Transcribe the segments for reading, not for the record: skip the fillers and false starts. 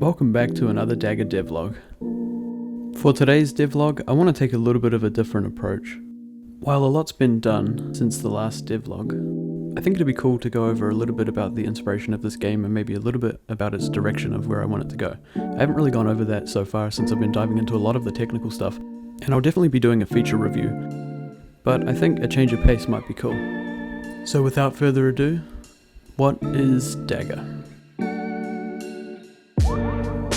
Welcome back to another DAGGER devlog. For today's devlog, I want to take a little bit of a different approach. While a lot's been done since the last devlog, I think it'd be cool to go over a little bit about the inspiration of this game and maybe a little bit about its direction of where I want it to go. I haven't really gone over that so far since I've been diving into a lot of the technical stuff, and I'll definitely be doing a feature review, but I think a change of pace might be cool. So without further ado, what is DAGGER?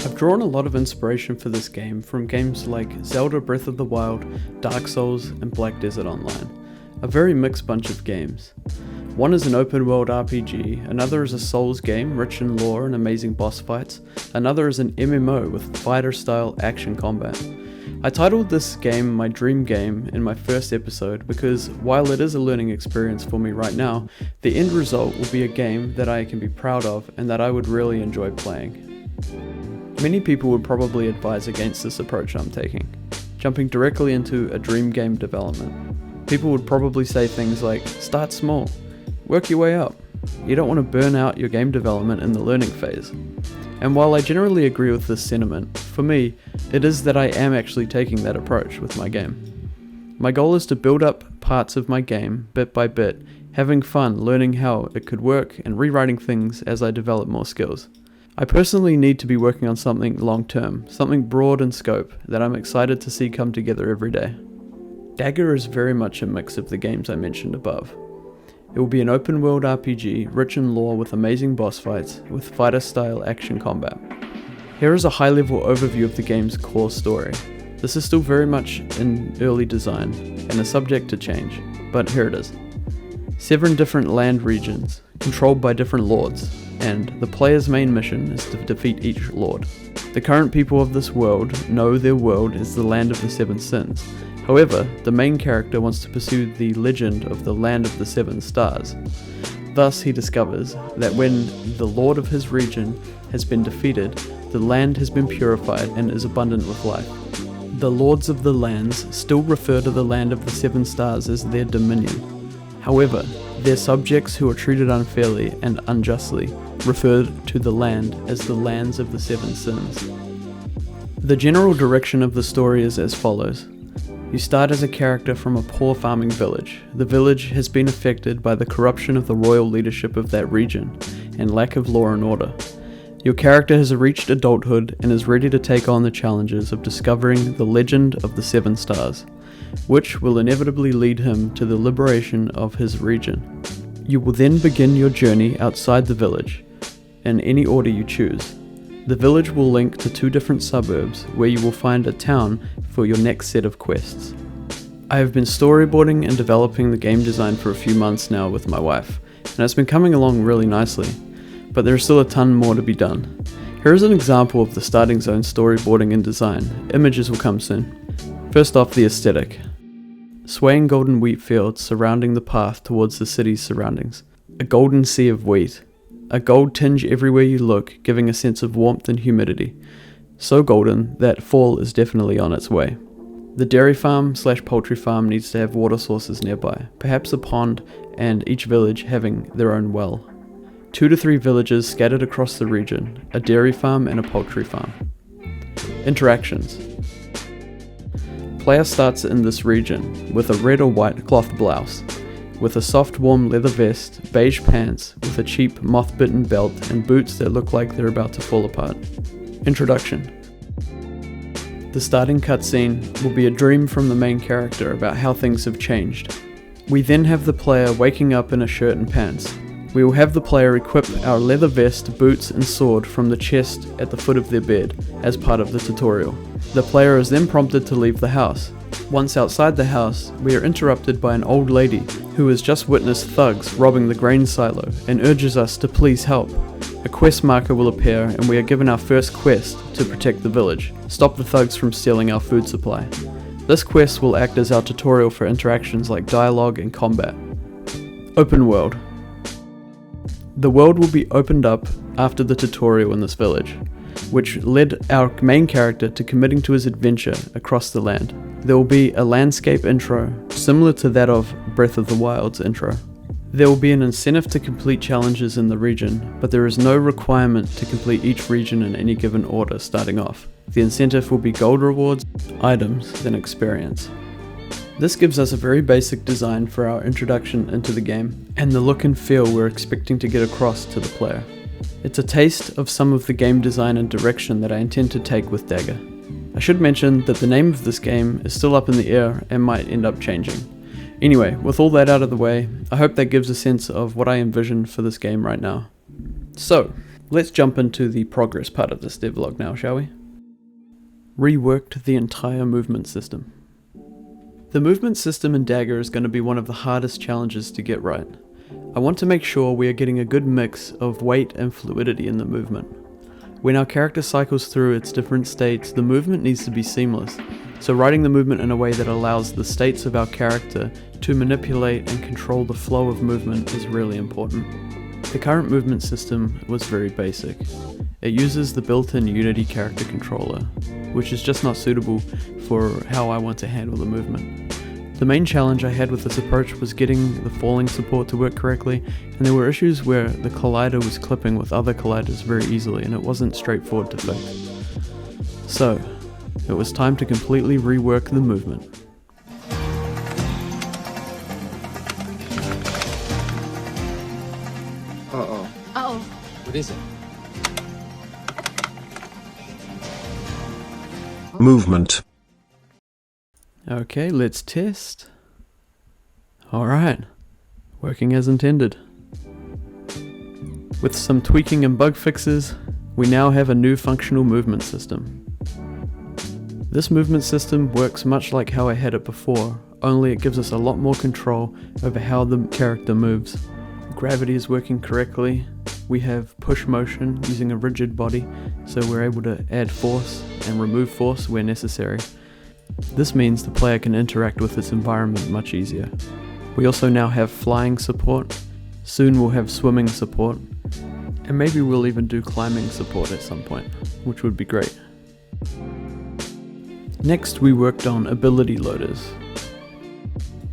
I've drawn a lot of inspiration for this game from games like Zelda Breath of the Wild, Dark Souls, and Black Desert Online. A very mixed bunch of games. One is an open world RPG, another is a Souls game rich in lore and amazing boss fights, another is an MMO with fighter style action combat. I titled this game my dream game in my first episode because while it is a learning experience for me right now, the end result will be a game that I can be proud of and that I would really enjoy playing. Many people would probably advise against this approach I'm taking, jumping directly into a dream game development. People would probably say things like, start small, work your way up. You don't want to burn out your game development in the learning phase. And while I generally agree with this sentiment, for me, it is that I am actually taking that approach with my game. My goal is to build up parts of my game bit by bit, having fun learning how it could work and rewriting things as I develop more skills. I personally need to be working on something long term, something broad in scope that I'm excited to see come together every day. DAGGER is very much a mix of the games I mentioned above. It will be an open world RPG, rich in lore with amazing boss fights, with fighter style action combat. Here is a high level overview of the game's core story. This is still very much in early design, and is subject to change, but here it is. 7 different land regions, controlled by different lords, and the player's main mission is to defeat each lord. The current people of this world know their world is the land of the 7 sins. However, the main character wants to pursue the legend of the land of the 7 stars. Thus, he discovers that when the lord of his region has been defeated, the land has been purified and is abundant with life. The lords of the lands still refer to the land of the 7 stars as their dominion. However, their subjects who are treated unfairly and unjustly refer to the land as the lands of the 7 sins. The general direction of the story is as follows. You start as a character from a poor farming village. The village has been affected by the corruption of the royal leadership of that region and lack of law and order. Your character has reached adulthood and is ready to take on the challenges of discovering the legend of the 7 stars, which will inevitably lead him to the liberation of his region. You will then begin your journey outside the village, in any order you choose. The village will link to 2 different suburbs where you will find a town for your next set of quests. I have been storyboarding and developing the game design for a few months now with my wife, and it's been coming along really nicely, but there is still a ton more to be done. Here is an example of the starting zone storyboarding and design. Images will come soon. First off, the aesthetic. Swaying golden wheat fields surrounding the path towards the city's surroundings. A golden sea of wheat. A gold tinge everywhere you look, giving a sense of warmth and humidity. So golden that fall is definitely on its way. The dairy farm/poultry farm needs to have water sources nearby, perhaps a pond, and each village having their own well. 2 to 3 villages scattered across the region, a dairy farm and a poultry farm. Interactions. Player starts in this region with a red or white cloth blouse, with a soft warm leather vest, beige pants, with a cheap moth-bitten belt and boots that look like they're about to fall apart. Introduction. The starting cutscene will be a dream from the main character about how things have changed. We then have the player waking up in a shirt and pants. We will have the player equip our leather vest, boots and sword from the chest at the foot of their bed as part of the tutorial. The player is then prompted to leave the house. Once outside the house, we are interrupted by an old lady who has just witnessed thugs robbing the grain silo and urges us to please help. A quest marker will appear and we are given our first quest to protect the village, stop the thugs from stealing our food supply. This quest will act as our tutorial for interactions like dialogue and combat. Open world. The world will be opened up after the tutorial in this village, which led our main character to committing to his adventure across the land. There will be a landscape intro, similar to that of Breath of the Wild's intro. There will be an incentive to complete challenges in the region, but there is no requirement to complete each region in any given order starting off. The incentive will be gold rewards, items, and experience. This gives us a very basic design for our introduction into the game, and the look and feel we're expecting to get across to the player. It's a taste of some of the game design and direction that I intend to take with Dagger. I should mention that the name of this game is still up in the air and might end up changing. Anyway, with all that out of the way, I hope that gives a sense of what I envision for this game right now. So, let's jump into the progress part of this devlog now, shall we? Reworked the entire movement system. The movement system in Dagger is going to be one of the hardest challenges to get right. I want to make sure we are getting a good mix of weight and fluidity in the movement. When our character cycles through its different states, the movement needs to be seamless, so writing the movement in a way that allows the states of our character to manipulate and control the flow of movement is really important. The current movement system was very basic. It uses the built-in Unity character controller, which is just not suitable for how I want to handle the movement. The main challenge I had with this approach was getting the falling support to work correctly, and there were issues where the collider was clipping with other colliders very easily and it wasn't straightforward to fix. So, it was time to completely rework the movement. Uh-oh. Uh-oh. What is it? Movement. Okay, let's test. Alright, working as intended. With some tweaking and bug fixes, we now have a new functional movement system. This movement system works much like how I had it before, only it gives us a lot more control over how the character moves. Gravity is working correctly, we have push motion using a rigid body, so we're able to add force and remove force where necessary. This means the player can interact with its environment much easier. We also now have flying support, soon we'll have swimming support, and maybe we'll even do climbing support at some point, which would be great. Next we worked on ability loaders.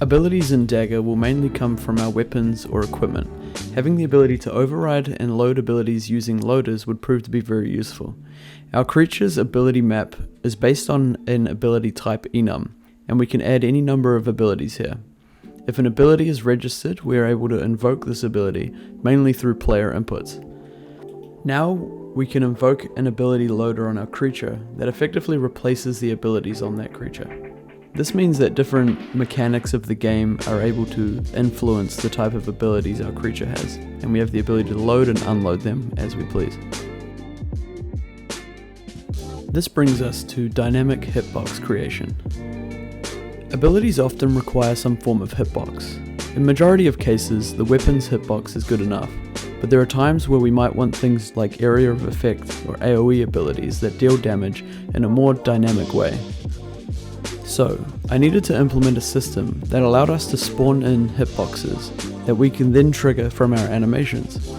Abilities in Dagger will mainly come from our weapons or equipment. Having the ability to override and load abilities using loaders would prove to be very useful. Our creature's ability map is based on an ability type enum, and we can add any number of abilities here. If an ability is registered, we are able to invoke this ability, mainly through player inputs. Now we can invoke an ability loader on our creature that effectively replaces the abilities on that creature. This means that different mechanics of the game are able to influence the type of abilities our creature has, and we have the ability to load and unload them as we please. This brings us to dynamic hitbox creation. Abilities often require some form of hitbox. In majority of cases, the weapon's hitbox is good enough, but there are times where we might want things like area of effect or AoE abilities that deal damage in a more dynamic way. So, I needed to implement a system that allowed us to spawn in hitboxes that we can then trigger from our animations.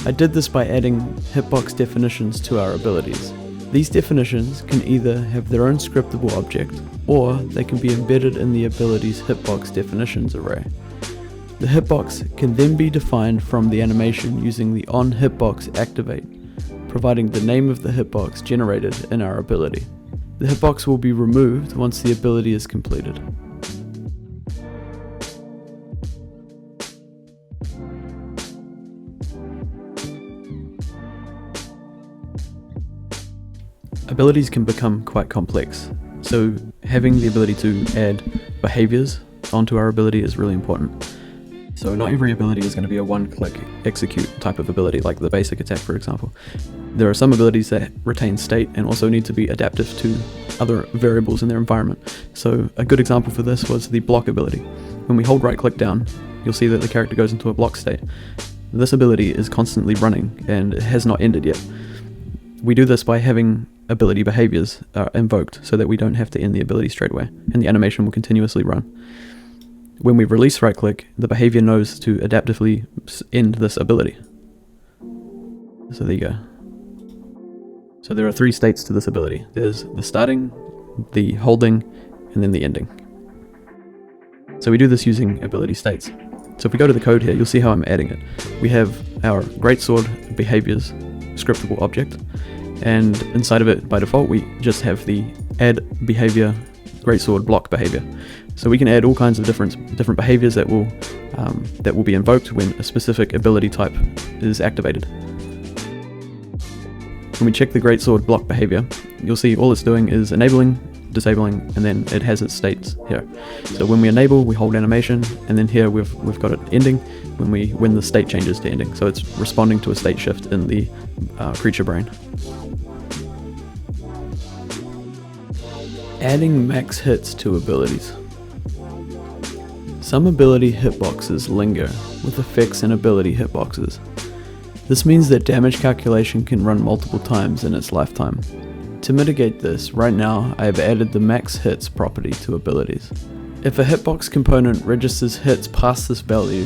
I did this by adding hitbox definitions to our abilities. These definitions can either have their own scriptable object, or they can be embedded in the ability's hitbox definitions array. The hitbox can then be defined from the animation using the onHitbox activate, providing the name of the hitbox generated in our ability. The hitbox will be removed once the ability is completed. Abilities can become quite complex, so having the ability to add behaviors onto our ability is really important. So not every ability is going to be a one-click execute type of ability, like the basic attack for example. There are some abilities that retain state and also need to be adaptive to other variables in their environment. So a good example for this was the block ability. When we hold right-click down, you'll see that the character goes into a block state. This ability is constantly running and it has not ended yet. We do this by having ability behaviors invoked so that we don't have to end the ability straight away, and the animation will continuously run. When we release right click, the behavior knows to adaptively end this ability. So there you go. So there are 3 states to this ability. There's the starting, the holding, and then the ending. So we do this using ability states. So if we go to the code here, you'll see how I'm adding it. We have our greatsword behaviors scriptable object, and inside of it by default we just have the add behavior greatsword block behavior. So we can add all kinds of different behaviors that will be invoked when a specific ability type is activated. When we check the greatsword block behavior, you'll see all it's doing is enabling, disabling, and then it has its states here. So when we enable, we hold animation, and then here we've got it ending when the state changes to ending. So it's responding to a state shift in the creature brain. Adding max hits to abilities. Some ability hitboxes linger with effects and ability hitboxes. This means that damage calculation can run multiple times in its lifetime. To mitigate this, right now I have added the max hits property to abilities. If a hitbox component registers hits past this value,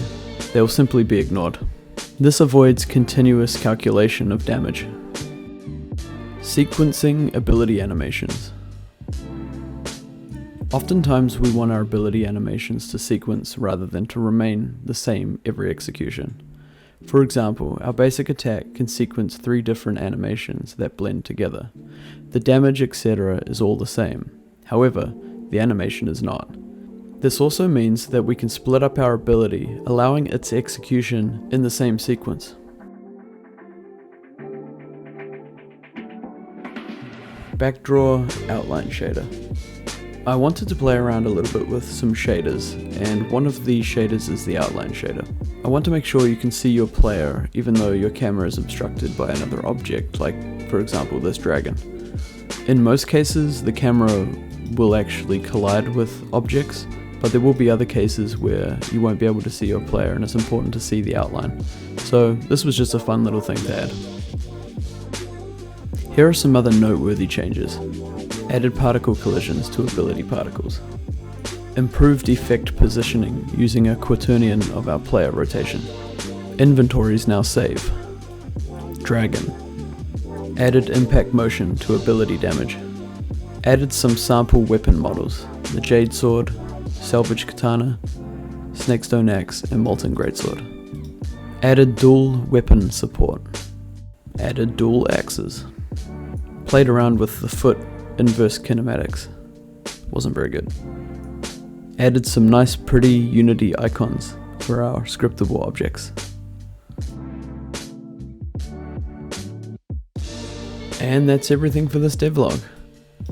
they will simply be ignored. This avoids continuous calculation of damage. Sequencing ability animations. Oftentimes we want our ability animations to sequence rather than to remain the same every execution. For example, our basic attack can sequence 3 different animations that blend together. The damage, etc. is all the same. However, the animation is not. This also means that we can split up our ability, allowing its execution in the same sequence. Backdraw outline shader. I wanted to play around a little bit with some shaders, and one of the shaders is the outline shader. I want to make sure you can see your player even though your camera is obstructed by another object, like for example this dragon. In most cases the camera will actually collide with objects, but there will be other cases where you won't be able to see your player and it's important to see the outline. So this was just a fun little thing to add. Here are some other noteworthy changes. Added particle collisions to ability particles. Improved effect positioning using a quaternion of our player rotation. Inventories now save. Dragon. Added impact motion to ability damage. Added some sample weapon models. The Jade Sword, Salvage Katana, Snakestone Axe, and Molten Greatsword. Added dual weapon support. Added dual axes. Played around with the foot inverse kinematics. Wasn't very good. Added some nice pretty Unity icons for our scriptable objects. And that's everything for this devlog.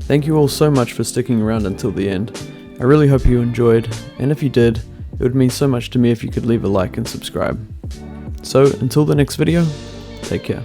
Thank you all so much for sticking around until the end. I really hope you enjoyed, and if you did, it would mean so much to me if you could leave a like and subscribe. So until the next video, take care.